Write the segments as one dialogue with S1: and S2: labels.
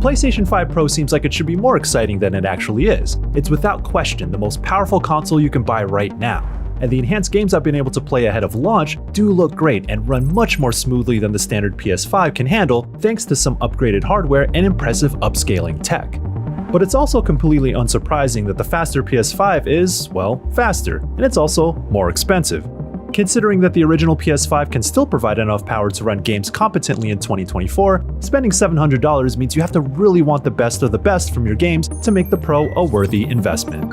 S1: PlayStation 5 Pro seems like it should be more exciting than it actually is. It's without question the most powerful console you can buy right now, and the enhanced games I've been able to play ahead of launch do look great and run much more smoothly than the standard PS5 can handle thanks to some upgraded hardware and impressive upscaling tech. But it's also completely unsurprising that the faster PS5 is, well, faster, and it's also more expensive. Considering that the original PS5 can still provide enough power to run games competently in 2024, spending $700 means you have to really want the best of the best from your games to make the Pro a worthy investment.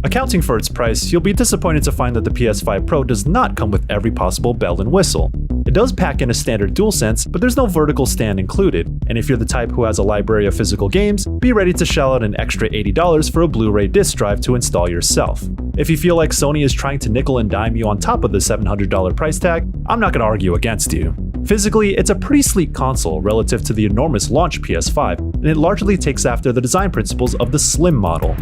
S1: Accounting for its price, you'll be disappointed to find that the PS5 Pro does not come with every possible bell and whistle. It does pack in a standard DualSense, but there's no vertical stand included, and if you're the type who has a library of physical games, be ready to shell out an extra $80 for a Blu-ray disc drive to install yourself. If you feel like Sony is trying to nickel and dime you on top of the $700 price tag, I'm not going to argue against you. Physically, it's a pretty sleek console relative to the enormous launch PS5, and it largely takes after the design principles of the slim model.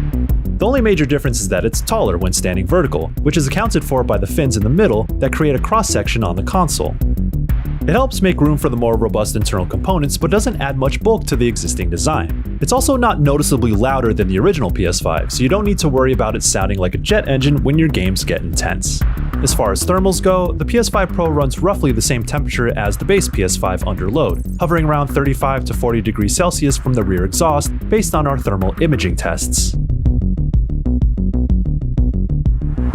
S1: The only major difference is that it's taller when standing vertical, which is accounted for by the fins in the middle that create a cross-section on the console. It helps make room for the more robust internal components, but doesn't add much bulk to the existing design. It's also not noticeably louder than the original PS5, so you don't need to worry about it sounding like a jet engine when your games get intense. As far as thermals go, the PS5 Pro runs roughly the same temperature as the base PS5 under load, hovering around 35 to 40 degrees Celsius from the rear exhaust based on our thermal imaging tests.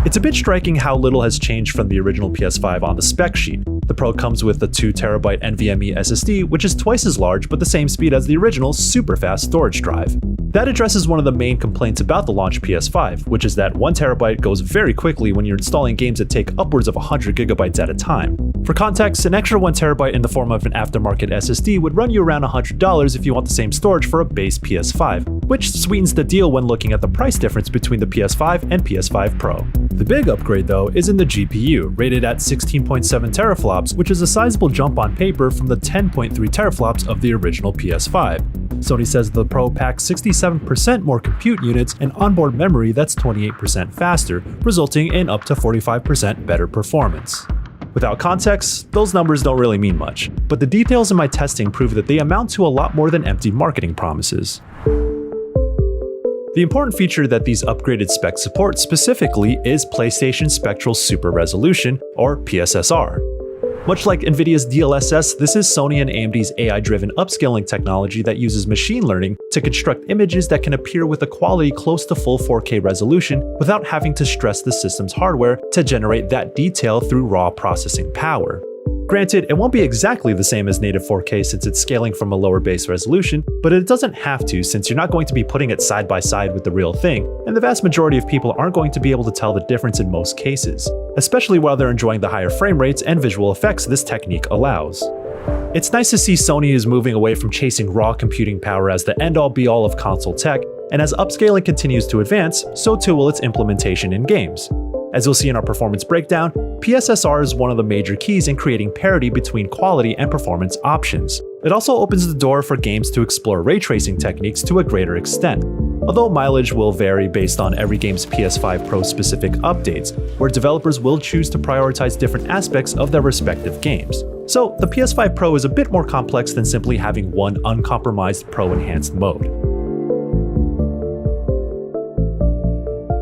S1: It's a bit striking how little has changed from the original PS5 on the spec sheet. The Pro comes with a 2TB NVMe SSD, which is twice as large but the same speed as the original super fast storage drive. That addresses one of the main complaints about the launch PS5, which is that 1TB goes very quickly when you're installing games that take upwards of 100GB at a time. For context, an extra 1TB in the form of an aftermarket SSD would run you around $100 if you want the same storage for a base PS5, which sweetens the deal when looking at the price difference between the PS5 and PS5 Pro. The big upgrade though is in the GPU, rated at 16.7 teraflops, which is a sizable jump on paper from the 10.3 teraflops of the original PS5. Sony says the Pro packs 67% more compute units and onboard memory that's 28% faster, resulting in up to 45% better performance. Without context, those numbers don't really mean much, but the details in my testing prove that they amount to a lot more than empty marketing promises. The important feature that these upgraded specs support specifically is PlayStation Spectral Super Resolution, or PSSR. Much like Nvidia's DLSS, this is Sony and AMD's AI-driven upscaling technology that uses machine learning to construct images that can appear with a quality close to full 4K resolution without having to stress the system's hardware to generate that detail through raw processing power. Granted, it won't be exactly the same as native 4K since it's scaling from a lower base resolution, but it doesn't have to since you're not going to be putting it side by side with the real thing, and the vast majority of people aren't going to be able to tell the difference in most cases, especially while they're enjoying the higher frame rates and visual effects this technique allows. It's nice to see Sony is moving away from chasing raw computing power as the end-all be-all of console tech, and as upscaling continues to advance, so too will its implementation in games. As you'll see in our performance breakdown, PSSR is one of the major keys in creating parity between quality and performance options. It also opens the door for games to explore ray tracing techniques to a greater extent, although mileage will vary based on every game's PS5 Pro specific updates, where developers will choose to prioritize different aspects of their respective games. So the PS5 Pro is a bit more complex than simply having one uncompromised Pro enhanced mode.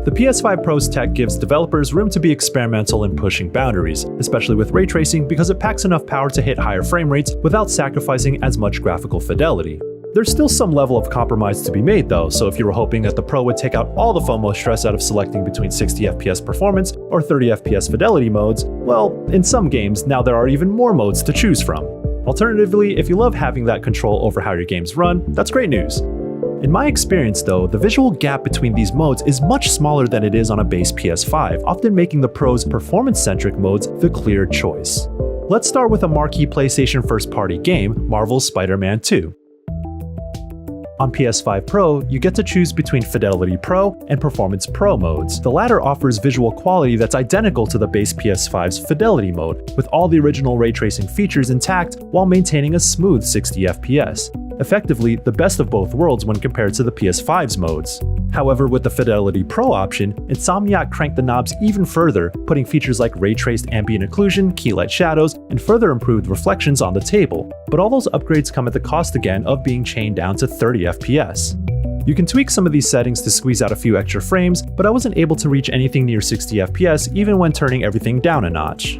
S1: The PS5 Pro's tech gives developers room to be experimental in pushing boundaries, especially with ray tracing because it packs enough power to hit higher frame rates without sacrificing as much graphical fidelity. There's still some level of compromise to be made though, so if you were hoping that the Pro would take out all the FOMO stress out of selecting between 60 FPS performance or 30 FPS fidelity modes, well, in some games now there are even more modes to choose from. Alternatively, if you love having that control over how your games run, that's great news. In my experience though, the visual gap between these modes is much smaller than it is on a base PS5, often making the Pro's performance-centric modes the clear choice. Let's start with a marquee PlayStation first-party game, Marvel's Spider-Man 2. On PS5 Pro, you get to choose between Fidelity Pro and Performance Pro modes. The latter offers visual quality that's identical to the base PS5's Fidelity mode, with all the original ray tracing features intact while maintaining a smooth 60 FPS. Effectively, the best of both worlds when compared to the PS5's modes. However, with the Fidelity Pro option, Insomniac cranked the knobs even further, putting features like ray-traced ambient occlusion, keylight shadows, and further improved reflections on the table. But all those upgrades come at the cost again of being chained down to 30 FPS. You can tweak some of these settings to squeeze out a few extra frames, but I wasn't able to reach anything near 60 FPS even when turning everything down a notch.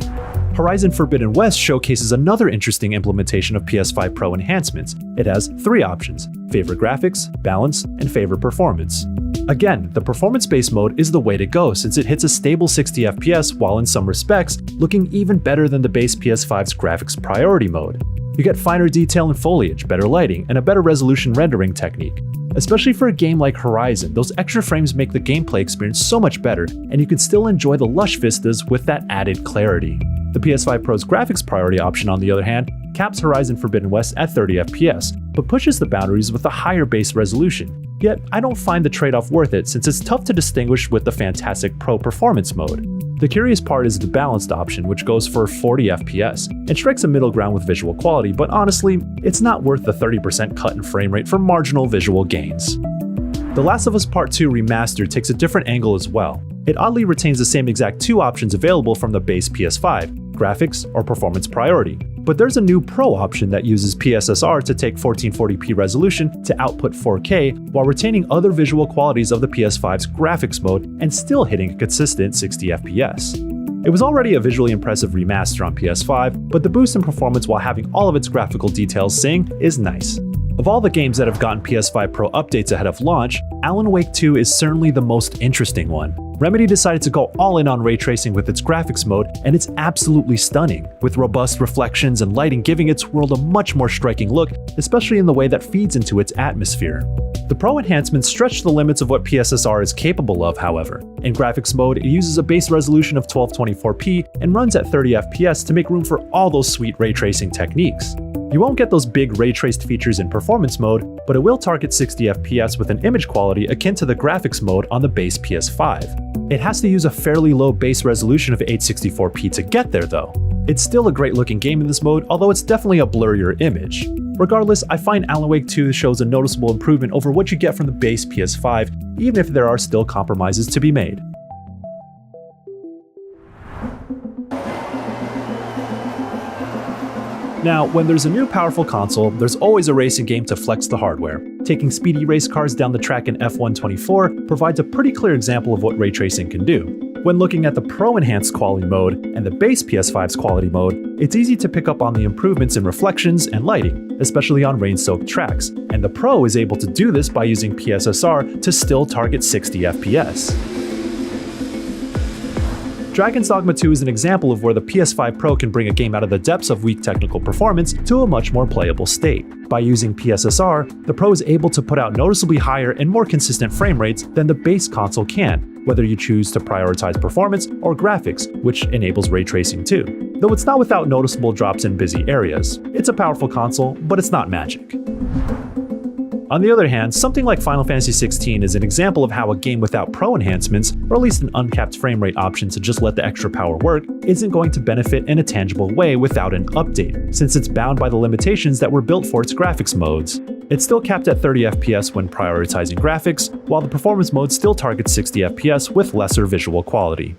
S1: Horizon Forbidden West showcases another interesting implementation of PS5 Pro enhancements. It has 3 options: favor graphics, balance, and favor performance. Again, the performance-based mode is the way to go since it hits a stable 60 FPS while in some respects looking even better than the base PS5's graphics priority mode. You get finer detail and foliage, better lighting, and a better resolution rendering technique. Especially for a game like Horizon, those extra frames make the gameplay experience so much better, and you can still enjoy the lush vistas with that added clarity. The PS5 Pro's graphics priority option, on the other hand, caps Horizon Forbidden West at 30 FPS, but pushes the boundaries with a higher base resolution. Yet, I don't find the trade-off worth it since it's tough to distinguish with the fantastic Pro Performance mode. The curious part is the balanced option, which goes for 40 FPS, and strikes a middle ground with visual quality, but honestly, it's not worth the 30% cut in frame rate for marginal visual gains. The Last of Us Part 2 Remastered takes a different angle as well. It oddly retains the same exact 2 options available from the base PS5, graphics or performance priority. But there's a new Pro option that uses PSSR to take 1440p resolution to output 4K while retaining other visual qualities of the PS5's graphics mode and still hitting a consistent 60 FPS. It was already a visually impressive remaster on PS5, but the boost in performance while having all of its graphical details sing is nice. Of all the games that have gotten PS5 Pro updates ahead of launch, Alan Wake 2 is certainly the most interesting one. Remedy decided to go all in on ray tracing with its graphics mode, and it's absolutely stunning, with robust reflections and lighting giving its world a much more striking look, especially in the way that feeds into its atmosphere. The Pro enhancements stretch the limits of what PSSR is capable of, however. In graphics mode, it uses a base resolution of 1224p and runs at 30 FPS to make room for all those sweet ray tracing techniques. You won't get those big ray-traced features in performance mode, but it will target 60 FPS with an image quality akin to the graphics mode on the base PS5. It has to use a fairly low base resolution of 864p to get there though. It's still a great looking game in this mode, although it's definitely a blurrier image. Regardless, I find Alan Wake 2 shows a noticeable improvement over what you get from the base PS5, even if there are still compromises to be made. Now, when there's a new powerful console, there's always a racing game to flex the hardware. Taking speedy race cars down the track in F124 provides a pretty clear example of what ray tracing can do. When looking at the Pro Enhanced Quality mode and the base PS5's Quality mode, it's easy to pick up on the improvements in reflections and lighting, especially on rain-soaked tracks, and the Pro is able to do this by using PSSR to still target 60 FPS. Dragon's Dogma 2 is an example of where the PS5 Pro can bring a game out of the depths of weak technical performance to a much more playable state. By using PSSR, the Pro is able to put out noticeably higher and more consistent frame rates than the base console can, whether you choose to prioritize performance or graphics, which enables ray tracing too. Though it's not without noticeable drops in busy areas. It's a powerful console, but it's not magic. On the other hand, something like Final Fantasy XVI is an example of how a game without Pro enhancements, or at least an uncapped frame rate option to just let the extra power work, isn't going to benefit in a tangible way without an update, since it's bound by the limitations that were built for its graphics modes. It's still capped at 30 FPS when prioritizing graphics, while the performance mode still targets 60 FPS with lesser visual quality.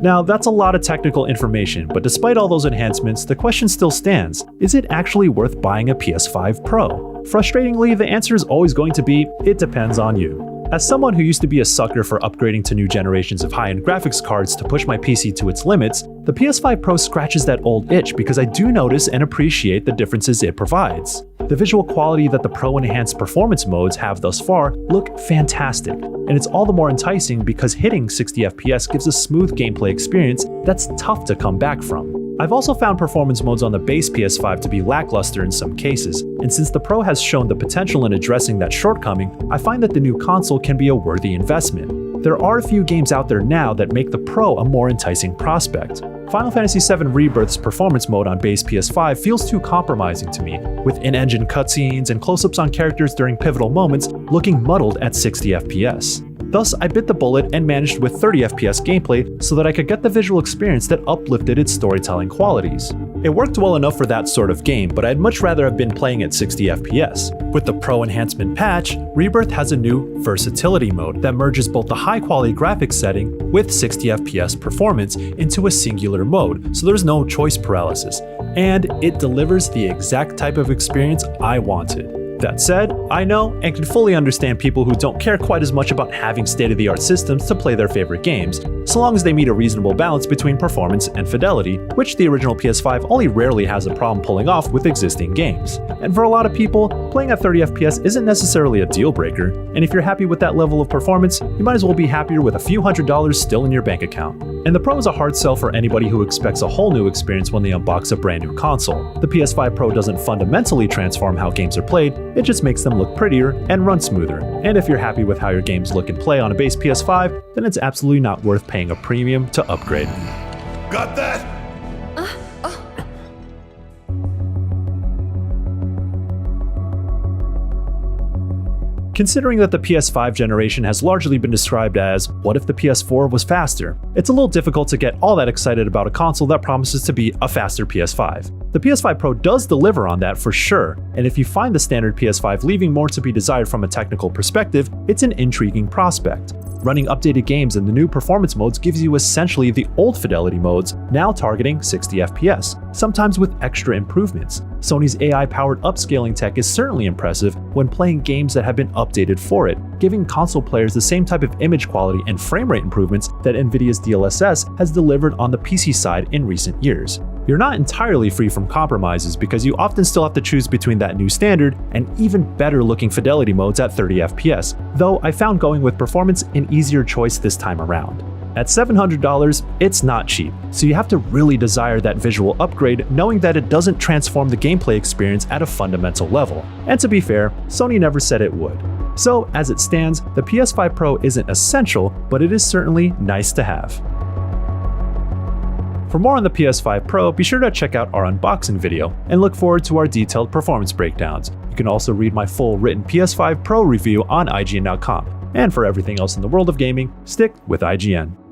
S1: Now, that's a lot of technical information, but despite all those enhancements, the question still stands: is it actually worth buying a PS5 Pro? Frustratingly, the answer is always going to be, it depends on you. As someone who used to be a sucker for upgrading to new generations of high-end graphics cards to push my PC to its limits, the PS5 Pro scratches that old itch because I do notice and appreciate the differences it provides. The visual quality that the Pro Enhanced Performance modes have thus far look fantastic, and it's all the more enticing because hitting 60 FPS gives a smooth gameplay experience that's tough to come back from. I've also found performance modes on the base PS5 to be lackluster in some cases, and since the Pro has shown the potential in addressing that shortcoming, I find that the new console can be a worthy investment. There are a few games out there now that make the Pro a more enticing prospect. Final Fantasy VII Rebirth's performance mode on base PS5 feels too compromising to me, with in-engine cutscenes and close-ups on characters during pivotal moments looking muddled at 60 FPS. Thus, I bit the bullet and managed with 30 FPS gameplay so that I could get the visual experience that uplifted its storytelling qualities. It worked well enough for that sort of game, but I'd much rather have been playing at 60 FPS. With the Pro Enhancement patch, Rebirth has a new versatility mode that merges both the high-quality graphics setting with 60 FPS performance into a singular mode, so there's no choice paralysis, and it delivers the exact type of experience I wanted. That said, I know and can fully understand people who don't care quite as much about having state-of-the-art systems to play their favorite games, so long as they meet a reasonable balance between performance and fidelity, which the original PS5 only rarely has a problem pulling off with existing games. And for a lot of people, playing at 30 FPS isn't necessarily a deal breaker, and if you're happy with that level of performance, you might as well be happier with a few $100s still in your bank account. And the Pro is a hard sell for anybody who expects a whole new experience when they unbox a brand new console. The PS5 Pro doesn't fundamentally transform how games are played, it just makes them look prettier and run smoother. And if you're happy with how your games look and play on a base PS5, then it's absolutely not worth paying a premium to upgrade.
S2: Got that?
S1: Considering that the PS5 generation has largely been described as, what if the PS4 was faster? It's a little difficult to get all that excited about a console that promises to be a faster PS5. The PS5 Pro does deliver on that for sure, and if you find the standard PS5 leaving more to be desired from a technical perspective, it's an intriguing prospect. Running updated games in the new performance modes gives you essentially the old fidelity modes, now targeting 60 FPS, sometimes with extra improvements. Sony's AI-powered upscaling tech is certainly impressive when playing games that have been updated for it, giving console players the same type of image quality and frame rate improvements that Nvidia's DLSS has delivered on the PC side in recent years. You're not entirely free from compromises because you often still have to choose between that new standard and even better looking fidelity modes at 30 FPS, though I found going with performance an easier choice this time around. At $700, it's not cheap, so you have to really desire that visual upgrade knowing that it doesn't transform the gameplay experience at a fundamental level. And to be fair, Sony never said it would. So as it stands, the PS5 Pro isn't essential, but it is certainly nice to have. For more on the PS5 Pro, be sure to check out our unboxing video and look forward to our detailed performance breakdowns. You can also read my full written PS5 Pro review on IGN.com. And for everything else in the world of gaming, stick with IGN.